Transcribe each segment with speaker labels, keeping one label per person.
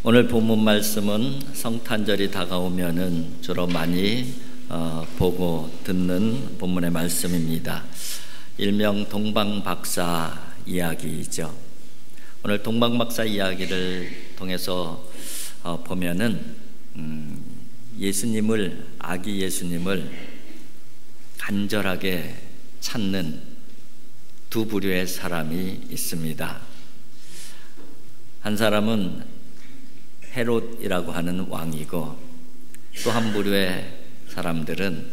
Speaker 1: 오늘 본문 말씀은 성탄절이 다가오면은 주로 많이 보고 듣는 본문의 말씀입니다. 일명 동방박사 이야기이죠. 오늘 동방박사 이야기를 통해서 보면은 아기 예수님을 간절하게 찾는 두 부류의 사람이 있습니다. 한 사람은 헤롯이라고 하는 왕이고, 또 한 부류의 사람들은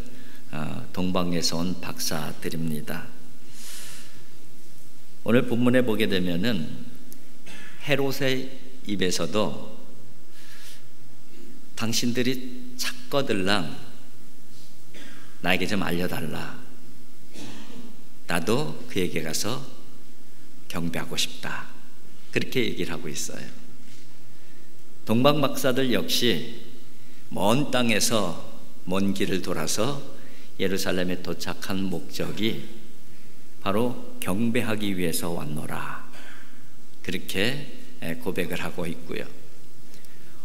Speaker 1: 동방에서 온 박사들입니다. 오늘 본문에 보게 되면은 헤롯의 입에서도 당신들이 찾거들랑 나에게 좀 알려달라, 나도 그에게 가서 경배하고 싶다, 그렇게 얘기를 하고 있어요. 동방 박사들 역시 먼 땅에서 먼 길을 돌아서 예루살렘에 도착한 목적이 바로 경배하기 위해서 왔노라, 그렇게 고백을 하고 있고요.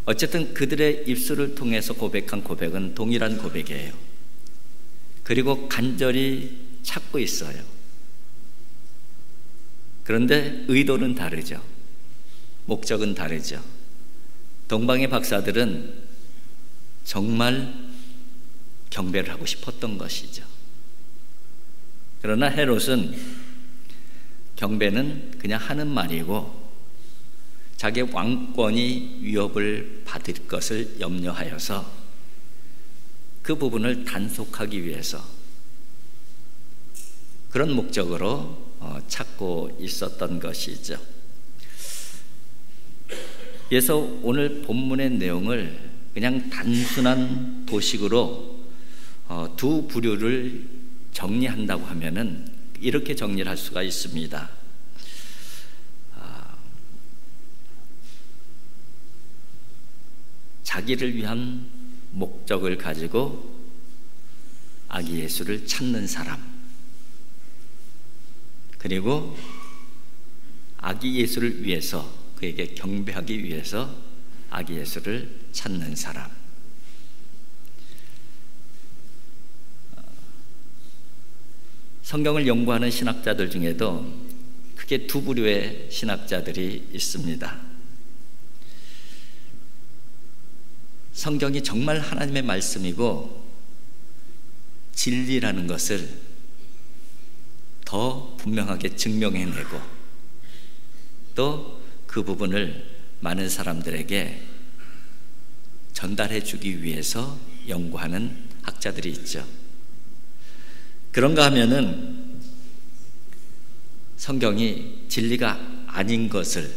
Speaker 1: 어쨌든 그들의 입술을 통해서 고백한 고백은 동일한 고백이에요. 그리고 간절히 찾고 있어요. 그런데 의도는 다르죠. 목적은 다르죠. 동방의 박사들은 정말 경배를 하고 싶었던 것이죠. 그러나 헤롯은 경배는 그냥 하는 말이고, 자기 왕권이 위협을 받을 것을 염려하여서 그 부분을 단속하기 위해서 그런 목적으로 찾고 있었던 것이죠. 그래서 오늘 본문의 내용을 그냥 단순한 도식으로 두 부류를 정리한다고 하면은 이렇게 정리를 할 수가 있습니다. 자기를 위한 목적을 가지고 아기 예수를 찾는 사람, 그리고 아기 예수를 위해서, 그에게 경배하기 위해서 아기 예수를 찾는 사람. 성경을 연구하는 신학자들 중에도 크게 두 부류의 신학자들이 있습니다. 성경이 정말 하나님의 말씀이고 진리라는 것을 더 분명하게 증명해내고, 또 그 부분을 많은 사람들에게 전달해 주기 위해서 연구하는 학자들이 있죠. 그런가 하면은 성경이 진리가 아닌 것을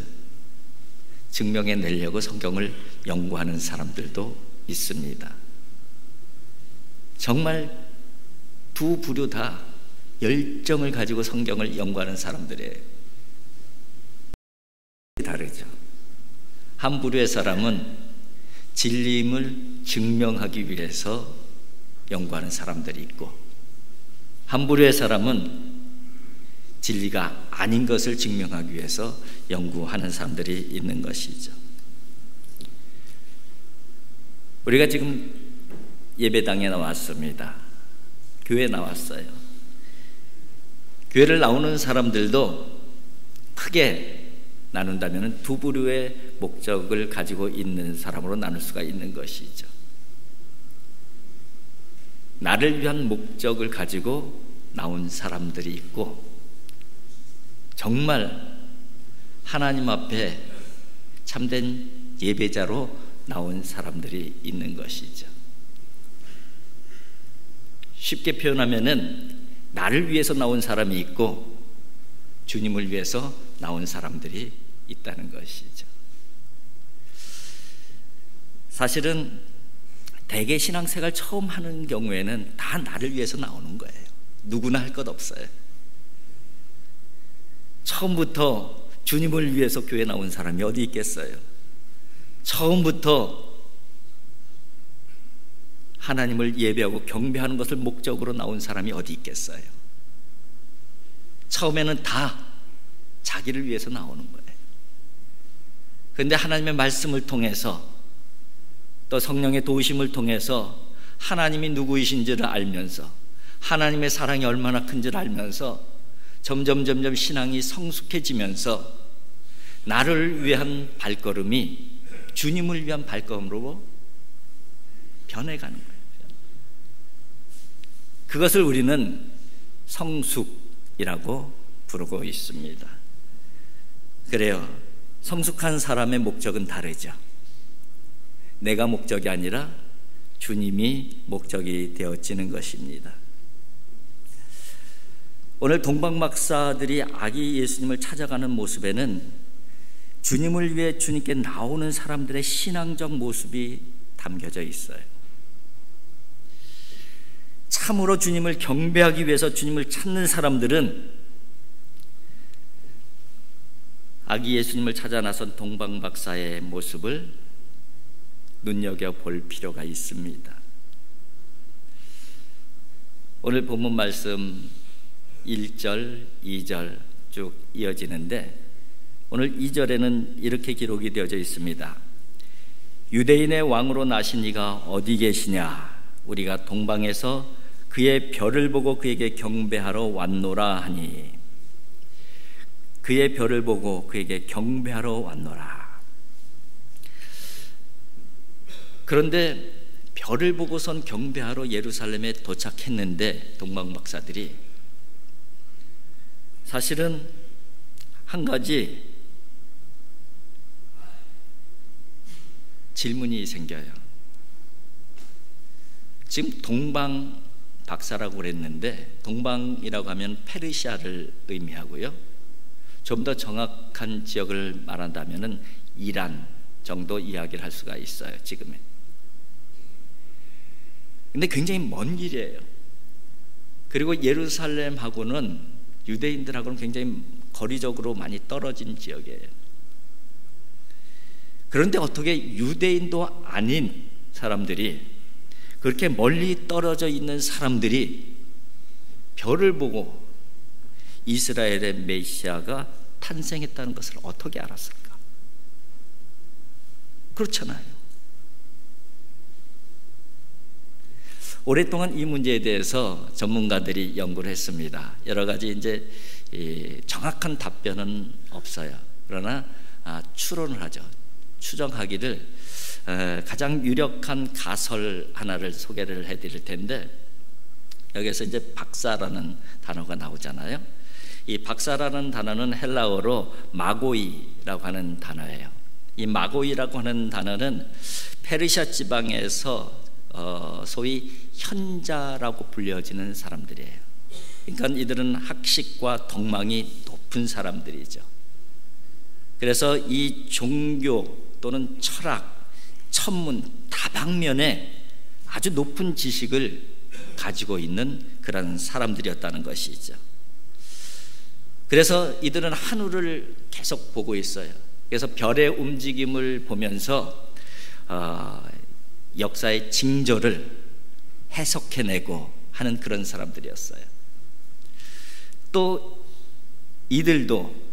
Speaker 1: 증명해 내려고 성경을 연구하는 사람들도 있습니다. 정말 두 부류 다 열정을 가지고 성경을 연구하는 사람들이에요. 다르죠. 한 부류의 사람은 진리임을 증명하기 위해서 연구하는 사람들이 있고, 한 부류의 사람은 진리가 아닌 것을 증명하기 위해서 연구하는 사람들이 있는 것이죠. 우리가 지금 예배당에 나왔습니다. 교회에 나왔어요. 교회를 나오는 사람들도 크게 나눈다면 두 부류의 목적을 가지고 있는 사람으로 나눌 수가 있는 것이죠. 나를 위한 목적을 가지고 나온 사람들이 있고, 정말 하나님 앞에 참된 예배자로 나온 사람들이 있는 것이죠. 쉽게 표현하면은 나를 위해서 나온 사람이 있고 주님을 위해서 나온 사람들이 있다는 것이죠. 사실은 대개 신앙생활 처음 하는 경우에는 다 나를 위해서 나오는 거예요. 누구나 할 것 없어요. 처음부터 주님을 위해서 교회 나온 사람이 어디 있겠어요? 처음부터 하나님을 예배하고 경배하는 것을 목적으로 나온 사람이 어디 있겠어요? 처음에는 다 자기를 위해서 나오는 거예요. 그런데 하나님의 말씀을 통해서 또 성령의 도우심을 통해서 하나님이 누구이신지를 알면서 하나님의 사랑이 얼마나 큰지를 알면서 점점 신앙이 성숙해지면서 나를 위한 발걸음이 주님을 위한 발걸음으로 변해가는 거예요. 그것을 우리는 성숙이라고 부르고 있습니다. 그래요. 성숙한 사람의 목적은 다르죠. 내가 목적이 아니라 주님이 목적이 되어지는 것입니다. 오늘 동방박사들이 아기 예수님을 찾아가는 모습에는 주님을 위해 주님께 나오는 사람들의 신앙적 모습이 담겨져 있어요. 참으로 주님을 경배하기 위해서 주님을 찾는 사람들은 아기 예수님을 찾아 나선 동방박사의 모습을 눈여겨볼 필요가 있습니다. 오늘 본문 말씀 1절, 2절 쭉 이어지는데 오늘 2절에는 이렇게 기록이 되어져 있습니다. 유대인의 왕으로 나신 이가 어디 계시냐? 우리가 동방에서 그의 별을 보고 그에게 경배하러 왔노라 하니, 그의 별을 보고 그에게 경배하러 왔노라. 그런데 별을 보고선 경배하러 예루살렘에 도착했는데 동방박사들이 사실은 한 가지 질문이 생겨요. 지금 동방박사라고 그랬는데 동방이라고 하면 페르시아를 의미하고요. 좀 더 정확한 지역을 말한다면 이란 정도 이야기를 할 수가 있어요. 지금은. 근데 굉장히 먼 길이에요. 그리고 예루살렘하고는 유대인들하고는 굉장히 거리적으로 많이 떨어진 지역이에요. 그런데 어떻게 유대인도 아닌 사람들이, 그렇게 멀리 떨어져 있는 사람들이 별을 보고 이스라엘의 메시아가 탄생했다는 것을 어떻게 알았을까? 그렇잖아요. 오랫동안 이 문제에 대해서 전문가들이 연구를 했습니다. 여러 가지 이제 정확한 답변은 없어요. 그러나 추론을 하죠. 추정하기를 가장 유력한 가설 하나를 소개를 해드릴 텐데, 여기서 이제 박사라는 단어가 나오잖아요. 이 박사라는 단어는 헬라어로 마고이라고 하는 단어예요. 이 마고이라고 하는 단어는 페르시아 지방에서 소위 현자라고 불려지는 사람들이에요. 그러니까 이들은 학식과 덕망이 높은 사람들이죠. 그래서 이 종교 또는 철학, 천문, 다방면에 아주 높은 지식을 가지고 있는 그런 사람들이었다는 것이죠. 그래서 이들은 하늘을 계속 보고 있어요. 그래서 별의 움직임을 보면서 역사의 징조를 해석해내고 하는 그런 사람들이었어요. 또 이들도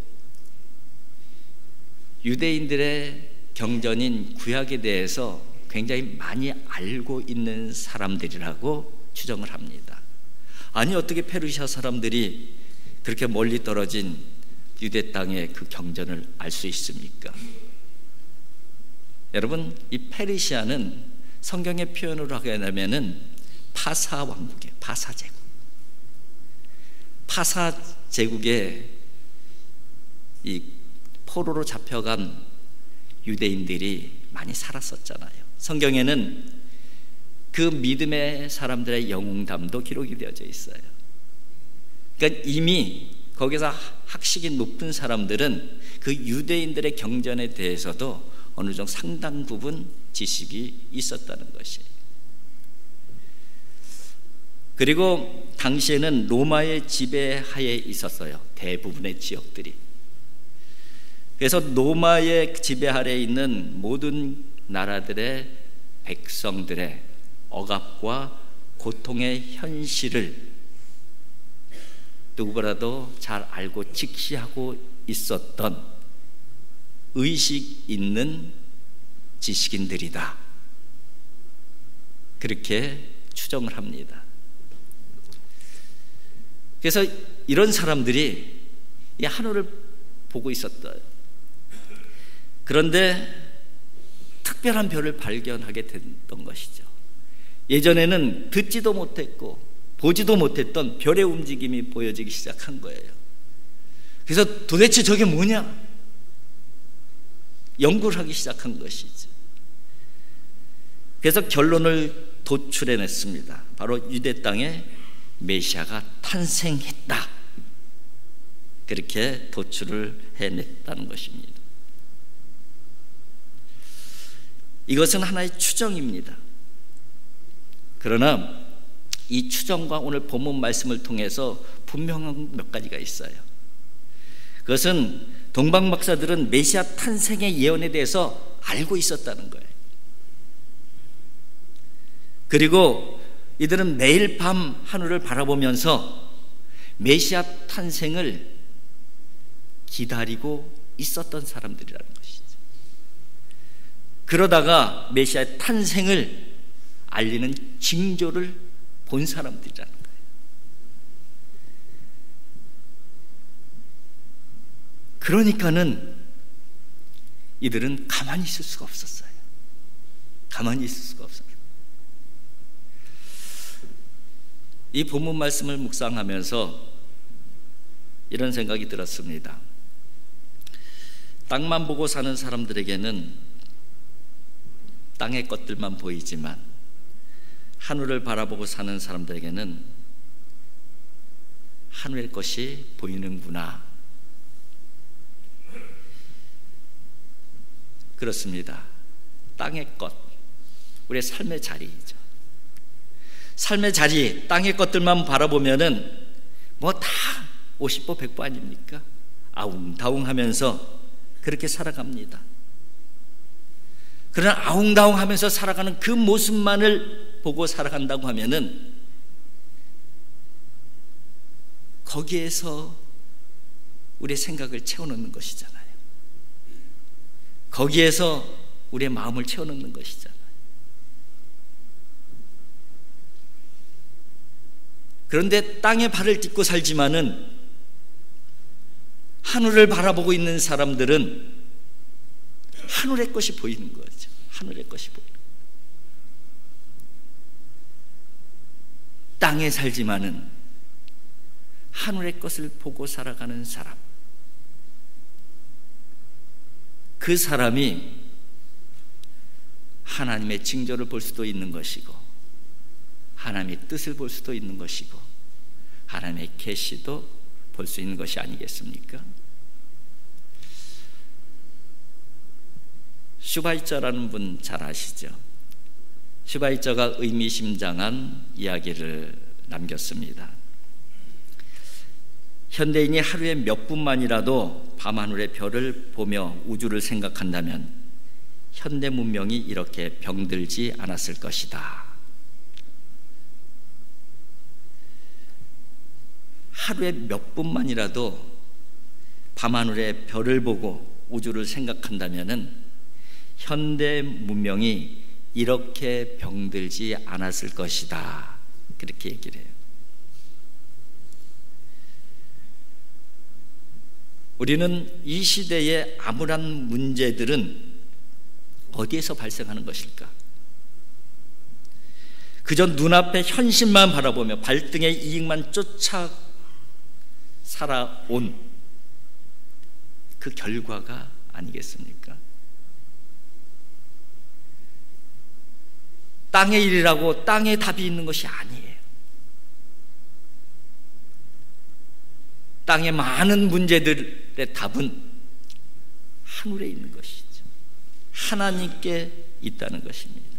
Speaker 1: 유대인들의 경전인 구약에 대해서 굉장히 많이 알고 있는 사람들이라고 추정을 합니다. 아니 어떻게 페르시아 사람들이 그렇게 멀리 떨어진 유대 땅의 그 경전을 알 수 있습니까? 여러분, 이 페르시아는 성경의 표현으로 하게 되면은 파사 왕국이에요. 파사 제국. 파사 제국에 이 포로로 잡혀간 유대인들이 많이 살았었잖아요. 성경에는 그 믿음의 사람들의 영웅담도 기록이 되어져 있어요. 그러니까 이미 거기서 학식이 높은 사람들은 그 유대인들의 경전에 대해서도 어느 정도 상당 부분 지식이 있었다는 것이에요. 그리고 당시에는 로마의 지배하에 있었어요. 대부분의 지역들이. 그래서 로마의 지배 아래에 있는 모든 나라들의 백성들의 억압과 고통의 현실을 누구보다도 잘 알고 직시하고 있었던 의식 있는 지식인들이다. 그렇게 추정을 합니다. 그래서 이런 사람들이 이 하늘을 보고 있었다. 그런데 특별한 별을 발견하게 됐던 것이죠. 예전에는 듣지도 못했고 보지도 못했던 별의 움직임이 보여지기 시작한 거예요. 그래서 도대체 저게 뭐냐? 연구를 하기 시작한 것이죠. 그래서 결론을 도출해냈습니다. 바로 유대 땅에 메시아가 탄생했다. 그렇게 도출을 해냈다는 것입니다. 이것은 하나의 추정입니다. 그러나 이 추정과 오늘 본문 말씀을 통해서 분명한 몇 가지가 있어요. 그것은 동방 박사들은 메시아 탄생의 예언에 대해서 알고 있었다는 거예요. 그리고 이들은 매일 밤 하늘을 바라보면서 메시아 탄생을 기다리고 있었던 사람들이라는 것이죠. 그러다가 메시아의 탄생을 알리는 징조를 본 사람들이라는 거예요. 그러니까는 이들은 가만히 있을 수가 없었어요. 가만히 있을 수가 없었어요. 이 본문 말씀을 묵상하면서 이런 생각이 들었습니다. 땅만 보고 사는 사람들에게는 땅의 것들만 보이지만 하늘을 바라보고 사는 사람들에게는 하늘의 것이 보이는구나. 그렇습니다. 땅의 것, 우리의 삶의 자리이죠. 삶의 자리, 땅의 것들만 바라보면은 뭐 다 50보 100보 아닙니까? 아웅다웅하면서 그렇게 살아갑니다. 그러나 아웅다웅하면서 살아가는 그 모습만을 보고 살아간다고 하면은 거기에서 우리의 생각을 채워넣는 것이잖아요. 거기에서 우리의 마음을 채워넣는 것이잖아요. 그런데 땅에 발을 딛고 살지만은 하늘을 바라보고 있는 사람들은 하늘의 것이 보이는 거죠. 하늘의 것이 보이는 거예요. 땅에 살지만은 하늘의 것을 보고 살아가는 사람, 그 사람이 하나님의 징조를 볼 수도 있는 것이고 하나님의 뜻을 볼 수도 있는 것이고 하나님의 계시도 볼 수 있는 것이 아니겠습니까? 슈바이처라는 분 잘 아시죠? 슈바이처가 의미심장한 이야기를 남겼습니다. 현대인이 하루에 몇 분만이라도 밤하늘의 별을 보며 우주를 생각한다면 현대 문명이 이렇게 병들지 않았을 것이다. 하루에 몇 분만이라도 밤하늘의 별을 보고 우주를 생각한다면 현대 문명이 이렇게 병들지 않았을 것이다. 그렇게 얘기를 해요. 우리는 이 시대의 암울한 문제들은 어디에서 발생하는 것일까? 그저 눈앞의 현실만 바라보며 발등의 이익만 쫓아 살아온 그 결과가 아니겠습니까? 땅의 일이라고 땅에 답이 있는 것이 아니에요. 땅의 많은 문제들의 답은 하늘에 있는 것이죠. 하나님께 있다는 것입니다.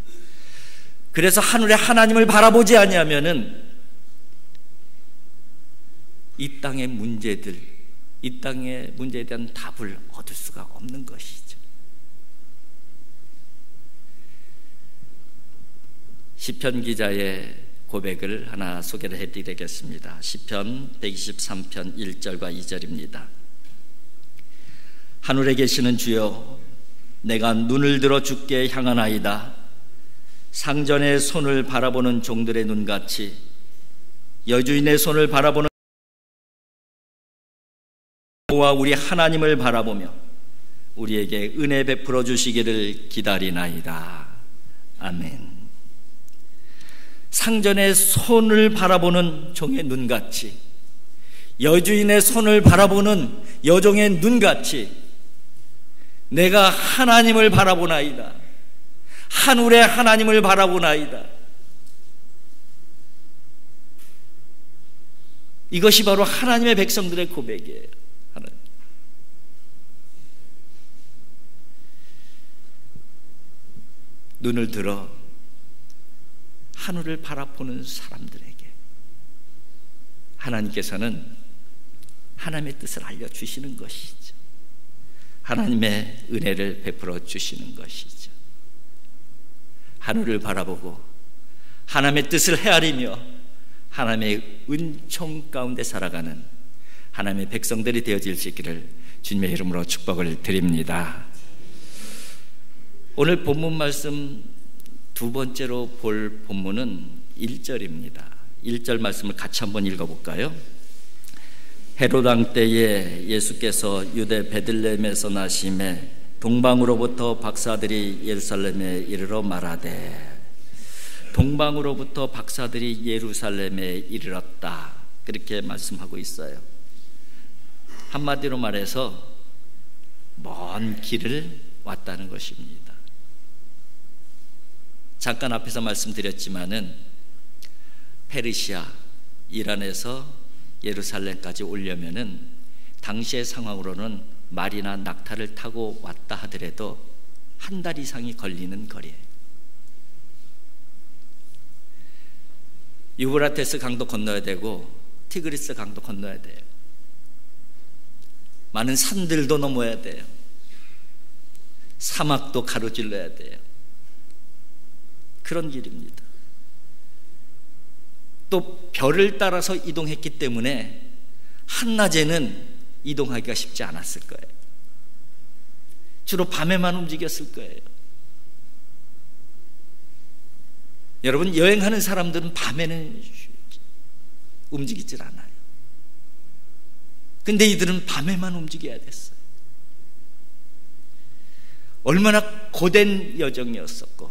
Speaker 1: 그래서 하늘에 하나님을 바라보지 아니하면은 이 땅의 문제들, 이 땅의 문제에 대한 답을 얻을 수가 없는 것이죠. 시편 기자의 고백을 하나 소개를 해드리겠습니다. 시편 123편 1절과 2절입니다. 하늘에 계시는 주여, 내가 눈을 들어 주께 향하나이다. 상전의 손을 바라보는 종들의 눈같이 여주인의 손을 바라보는 여호와 우리 하나님을 바라보며 우리에게 은혜 베풀어 주시기를 기다리나이다. 아멘. 상전의 손을 바라보는 종의 눈같이, 여주인의 손을 바라보는 여종의 눈같이 내가 하나님을 바라보나이다. 하늘의 하나님을 바라보나이다. 이것이 바로 하나님의 백성들의 고백이에요. 하나님. 눈을 들어 하늘을 바라보는 사람들에게 하나님께서는 하나님의 뜻을 알려주시는 것이죠. 하나님의 은혜를 베풀어 주시는 것이죠. 하늘을 바라보고 하나님의 뜻을 헤아리며 하나님의 은총 가운데 살아가는 하나님의 백성들이 되어질 수 있기를 주님의 이름으로 축복을 드립니다. 오늘 본문 말씀 두 번째로 볼 본문은 1절입니다. 1절 말씀을 같이 한번 읽어볼까요? 헤롯 왕 때에 예수께서 유대 베들레헴에서 나심에 동방으로부터 박사들이 예루살렘에 이르러 말하되, 동방으로부터 박사들이 예루살렘에 이르렀다, 그렇게 말씀하고 있어요. 한마디로 말해서 먼 길을 왔다는 것입니다. 잠깐 앞에서 말씀드렸지만은 페르시아, 이란에서 예루살렘까지 오려면은 당시의 상황으로는 말이나 낙타를 타고 왔다 하더라도 한 달 이상이 걸리는 거리예요. 유브라테스 강도 건너야 되고 티그리스 강도 건너야 돼요. 많은 산들도 넘어야 돼요. 사막도 가로질러야 돼요. 그런 길입니다. 또 별을 따라서 이동했기 때문에 한낮에는 이동하기가 쉽지 않았을 거예요. 주로 밤에만 움직였을 거예요. 여러분, 여행하는 사람들은 밤에는 움직이질 않아요. 근데 이들은 밤에만 움직여야 됐어요. 얼마나 고된 여정이었었고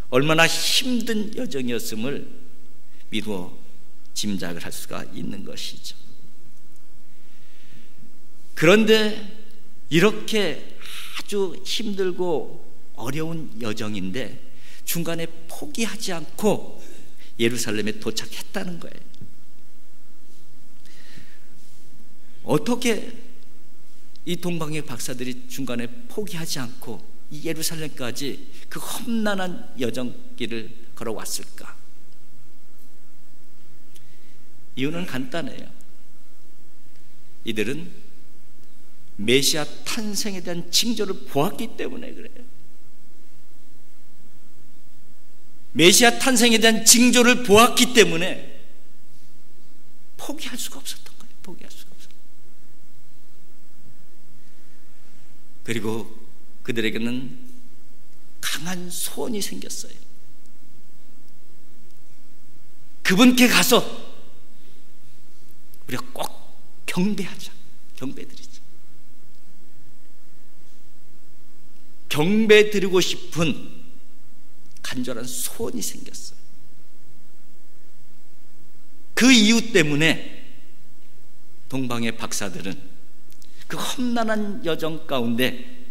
Speaker 1: 얼마나 힘든 여정이었음을 미루어 짐작을 할 수가 있는 것이죠. 그런데 이렇게 아주 힘들고 어려운 여정인데 중간에 포기하지 않고 예루살렘에 도착했다는 거예요. 어떻게 이 동방의 박사들이 중간에 포기하지 않고 이 예루살렘까지 그 험난한 여정길을 걸어왔을까? 이유는 간단해요. 이들은 메시아 탄생에 대한 징조를 보았기 때문에 그래요. 메시아 탄생에 대한 징조를 보았기 때문에 포기할 수가 없었던 거예요. 포기할 수가 없었던 거예요. 그리고 그들에게는 강한 소원이 생겼어요. 그분께 가서 우리가 꼭 경배하자. 경배드리자. 경배드리고 싶은 간절한 소원이 생겼어요. 그 이유 때문에 동방의 박사들은 그 험난한 여정 가운데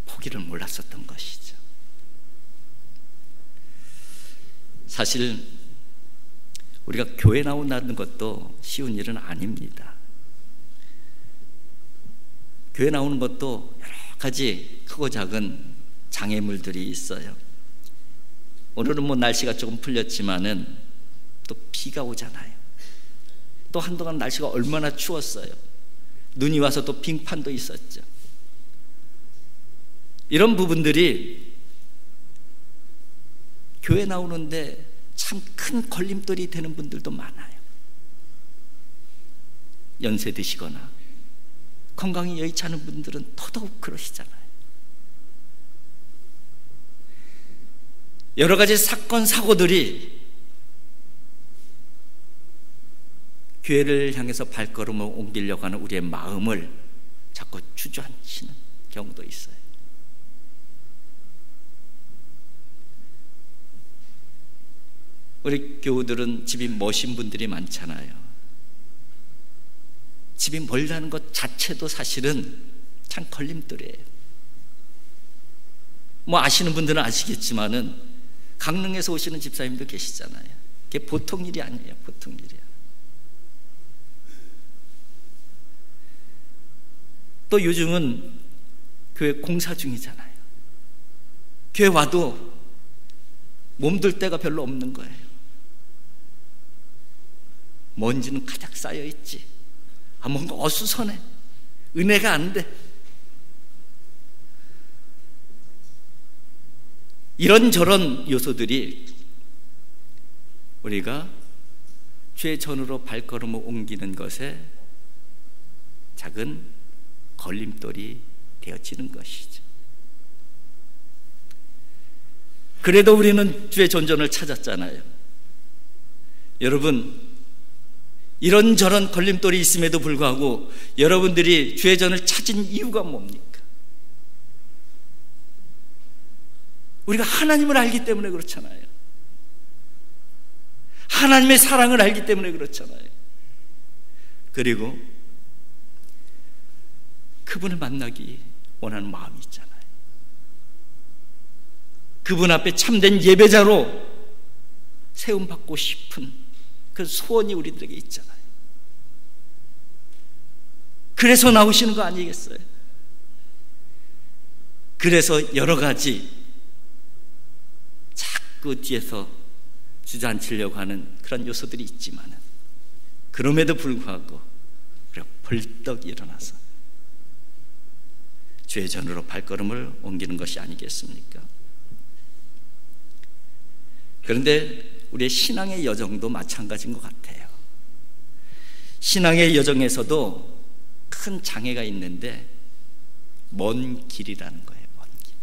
Speaker 1: 포기를 몰랐었던 것이죠. 사실 우리가 교회 나온다는 것도 쉬운 일은 아닙니다. 교회 나오는 것도 여러 가지 크고 작은 장애물들이 있어요. 오늘은 뭐 날씨가 조금 풀렸지만은 또 비가 오잖아요. 또 한동안 날씨가 얼마나 추웠어요. 눈이 와서 또 빙판도 있었죠. 이런 부분들이 교회 나오는데 참 큰 걸림돌이 되는 분들도 많아요. 연세 드시거나 건강이 여의치 않은 분들은 더더욱 그러시잖아요. 여러 가지 사건, 사고들이 교회를 향해서 발걸음을 옮기려고 하는 우리의 마음을 자꾸 주저앉히는 경우도 있어요. 우리 교우들은 집이 멋진 분들이 많잖아요. 집이 멀다는 것 자체도 사실은 참 걸림돌이에요. 뭐 아시는 분들은 아시겠지만은 강릉에서 오시는 집사님도 계시잖아요. 그게 보통 일이 아니에요. 보통 일이야. 또 요즘은 교회 공사 중이잖아요. 교회 와도 몸둘 데가 별로 없는 거예요. 먼지는 가득 쌓여있지. 뭔가 어수선해. 은혜가 안 돼. 이런저런 요소들이 우리가 주의 전으로 발걸음을 옮기는 것에 작은 걸림돌이 되어지는 것이죠. 그래도 우리는 주의 존전을 찾았잖아요. 여러분, 이런저런 걸림돌이 있음에도 불구하고 여러분들이 주의 전을 찾은 이유가 뭡니까? 우리가 하나님을 알기 때문에 그렇잖아요. 하나님의 사랑을 알기 때문에 그렇잖아요. 그리고 그분을 만나기 원하는 마음이 있잖아요. 그분 앞에 참된 예배자로 세움받고 싶은 그 소원이 우리들에게 있잖아요. 그래서 나오시는 거 아니겠어요? 그래서 여러 가지 자꾸 뒤에서 주저앉히려고 하는 그런 요소들이 있지만은 그럼에도 불구하고 우리가 벌떡 일어나서 주의 전으로 발걸음을 옮기는 것이 아니겠습니까? 그런데 우리의 신앙의 여정도 마찬가지인 것 같아요. 신앙의 여정에서도 큰 장애가 있는데 먼 길이라는 거예요. 먼 길.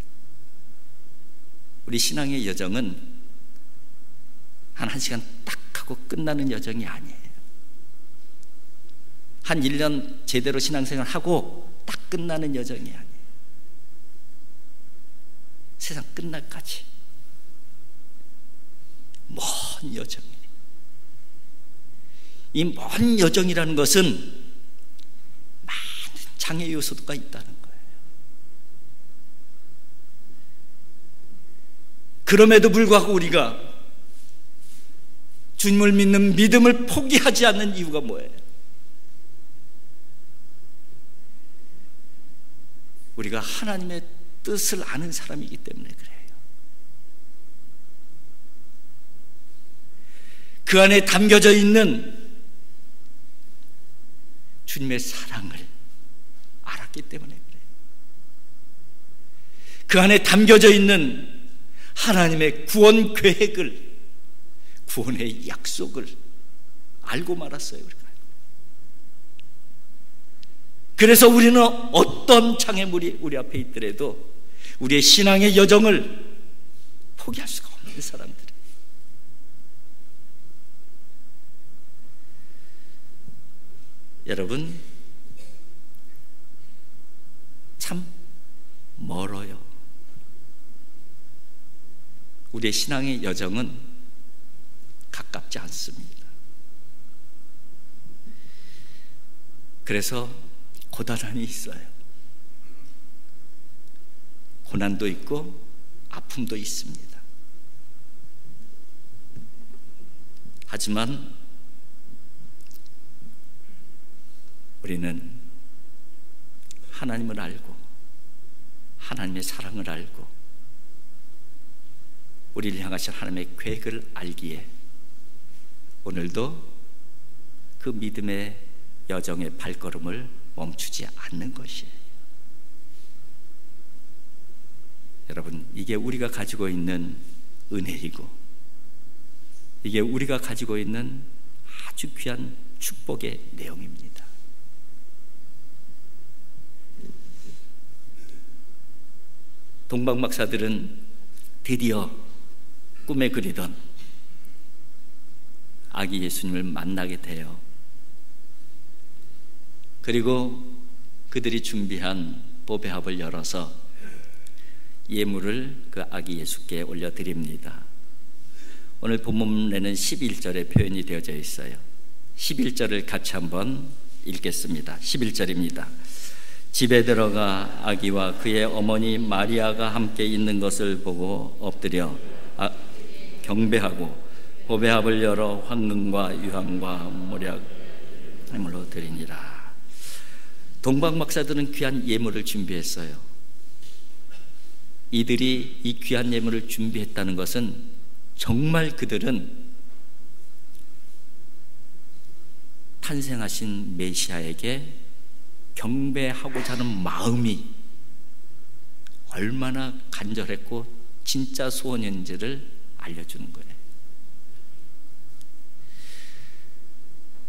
Speaker 1: 우리 신앙의 여정은 한 1시간 딱 하고 끝나는 여정이 아니에요. 한 1년 제대로 신앙생활 하고 딱 끝나는 여정이 아니에요. 세상 끝날까지 먼 여정이에요. 이 먼 여정이라는 것은 많은 장애 요소가 있다는 거예요. 그럼에도 불구하고 우리가 주님을 믿는 믿음을 포기하지 않는 이유가 뭐예요? 우리가 하나님의 뜻을 아는 사람이기 때문에 그래요. 그 안에 담겨져 있는 주님의 사랑을 알았기 때문에 그래요. 그 안에 담겨져 있는 하나님의 구원 계획을, 구원의 약속을 알고 말았어요. 우리가. 그래서 우리는 어떤 장애물이 우리 앞에 있더라도 우리의 신앙의 여정을 포기할 수가 없는 사람들. 여러분, 참 멀어요. 우리의 신앙의 여정은 가깝지 않습니다. 그래서 고단함이 있어요. 고난도 있고 아픔도 있습니다. 하지만 우리는 하나님을 알고 하나님의 사랑을 알고 우리를 향하신 하나님의 계획을 알기에 오늘도 그 믿음의 여정의 발걸음을 멈추지 않는 것이에요. 여러분, 이게 우리가 가지고 있는 은혜이고 이게 우리가 가지고 있는 아주 귀한 축복의 내용입니다. 동방 박사들은 드디어 꿈에 그리던 아기 예수님을 만나게 돼요. 그리고 그들이 준비한 보배합을 열어서 예물을 그 아기 예수께 올려드립니다. 오늘 본문에는 11절에 표현이 되어져 있어요. 11절을 같이 한번 읽겠습니다. 11절입니다. 집에 들어가 아기와 그의 어머니 마리아가 함께 있는 것을 보고 엎드려 경배하고 보배합을 열어 황금과 유황과 모략 예물로 드리니라. 동방 박사들은 귀한 예물을 준비했어요. 이들이 이 귀한 예물을 준비했다는 것은 정말 그들은 탄생하신 메시아에게 경배하고자 하는 마음이 얼마나 간절했고 진짜 소원인지를 알려주는 거예요.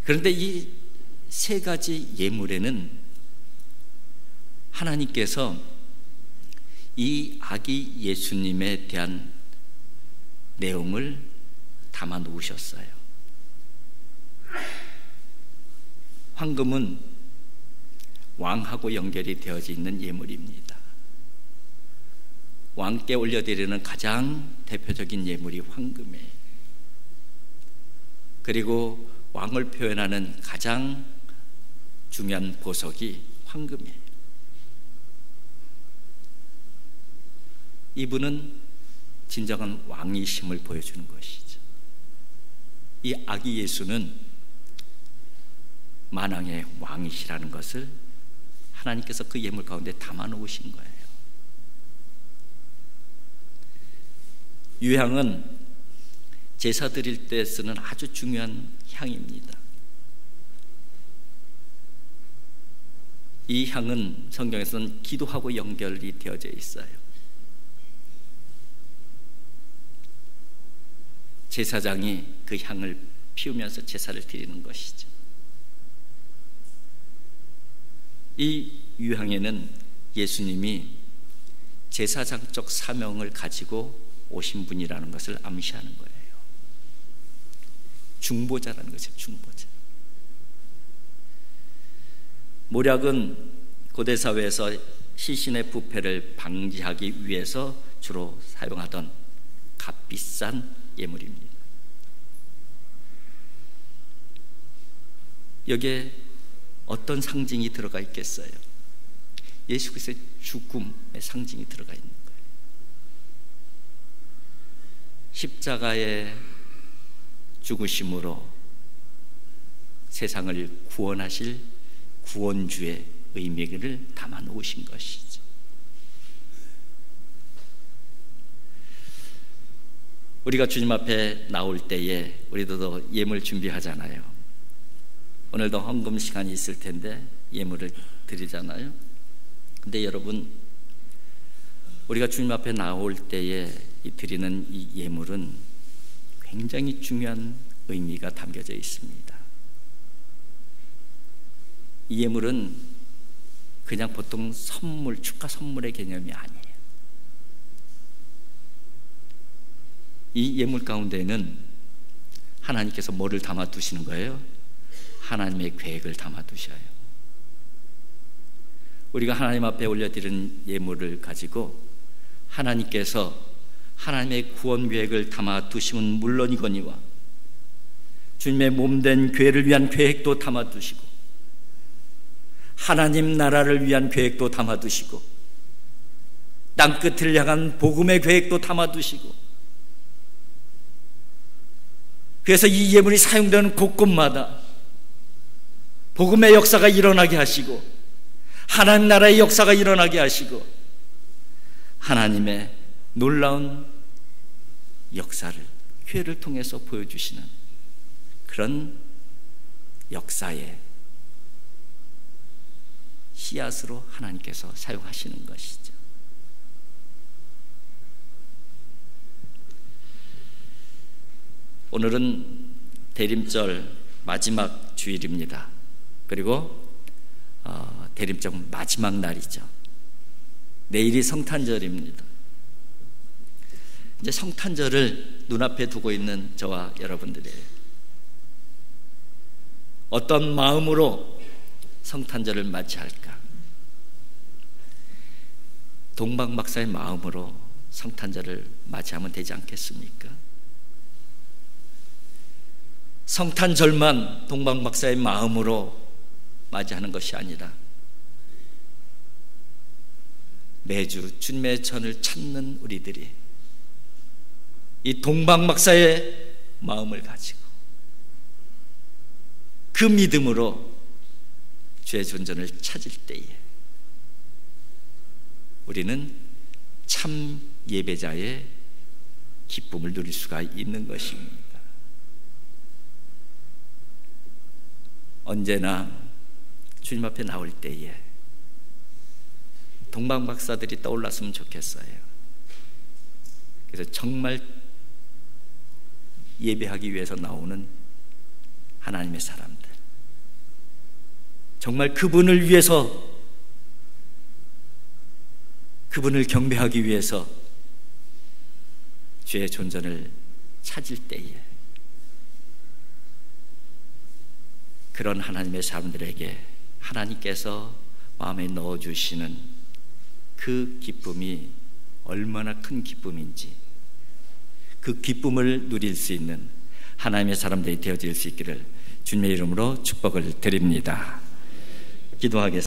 Speaker 1: 그런데 이 세 가지 예물에는 하나님께서 이 아기 예수님에 대한 내용을 담아 놓으셨어요. 황금은 왕하고 연결이 되어져 있는 예물입니다. 왕께 올려드리는 가장 대표적인 예물이 황금이에요. 그리고 왕을 표현하는 가장 중요한 보석이 황금이에요. 이분은 진정한 왕이심을 보여주는 것이죠. 이 아기 예수는 만왕의 왕이시라는 것을 하나님께서 그 예물 가운데 담아 놓으신 거예요. 유향은 제사 드릴 때 쓰는 아주 중요한 향입니다. 이 향은 성경에서는 기도하고 연결이 되어져 있어요. 제사장이 그 향을 피우면서 제사를 드리는 것이죠. 이 유향에는 예수님이 제사장적 사명을 가지고 오신 분이라는 것을 암시하는 거예요. 중보자라는 것이죠. 중보자. 모략은 고대 사회에서 시신의 부패를 방지하기 위해서 주로 사용하던 값비싼 예물입니다. 여기에 어떤 상징이 들어가 있겠어요? 예수 그리스도의 죽음의 상징이 들어가 있는 거예요. 십자가의 죽으심으로 세상을 구원하실 구원주의 의미를 담아 놓으신 것이죠. 우리가 주님 앞에 나올 때에 우리도 예물 준비하잖아요. 오늘도 헌금 시간이 있을 텐데 예물을 드리잖아요. 근데 여러분, 우리가 주님 앞에 나올 때에 드리는 이 예물은 굉장히 중요한 의미가 담겨져 있습니다. 이 예물은 그냥 보통 선물, 축하 선물의 개념이 아니에요. 이 예물 가운데는 하나님께서 뭐를 담아 두시는 거예요? 하나님의 계획을 담아 두셔요. 우리가 하나님 앞에 올려드리는 예물을 가지고 하나님께서 하나님의 구원 계획을 담아 두심은 물론이거니와 주님의 몸된 교회를 위한 계획도 담아 두시고 하나님 나라를 위한 계획도 담아 두시고 땅끝을 향한 복음의 계획도 담아 두시고, 그래서 이 예물이 사용되는 곳곳마다 복음의 역사가 일어나게 하시고 하나님 나라의 역사가 일어나게 하시고 하나님의 놀라운 역사를 교회를 통해서 보여주시는 그런 역사의 씨앗으로 하나님께서 사용하시는 것이죠. 오늘은 대림절 마지막 주일입니다. 그리고 대림절 마지막 날이죠. 내일이 성탄절입니다. 이제 성탄절을 눈앞에 두고 있는 저와 여러분들이에요. 어떤 마음으로 성탄절을 맞이할까? 동방 박사의 마음으로 성탄절을 맞이하면 되지 않겠습니까? 성탄절만 동방 박사의 마음으로 맞이하는 것이 아니라 매주 주님의 전을 찾는 우리들이 이 동방 박사의 마음을 가지고 그 믿음으로 주의 존전을 찾을 때에 우리는 참 예배자의 기쁨을 누릴 수가 있는 것입니다. 언제나 주님 앞에 나올 때에 동방 박사들이 떠올랐으면 좋겠어요. 그래서 정말 예배하기 위해서 나오는 하나님의 사람들, 정말 그분을 위해서, 그분을 경배하기 위해서 주의 존전을 찾을 때에 그런 하나님의 사람들에게 하나님께서 마음에 넣어주시는 그 기쁨이 얼마나 큰 기쁨인지, 그 기쁨을 누릴 수 있는 하나님의 사람들이 되어질 수 있기를 주님의 이름으로 축복을 드립니다. 기도하겠습니다.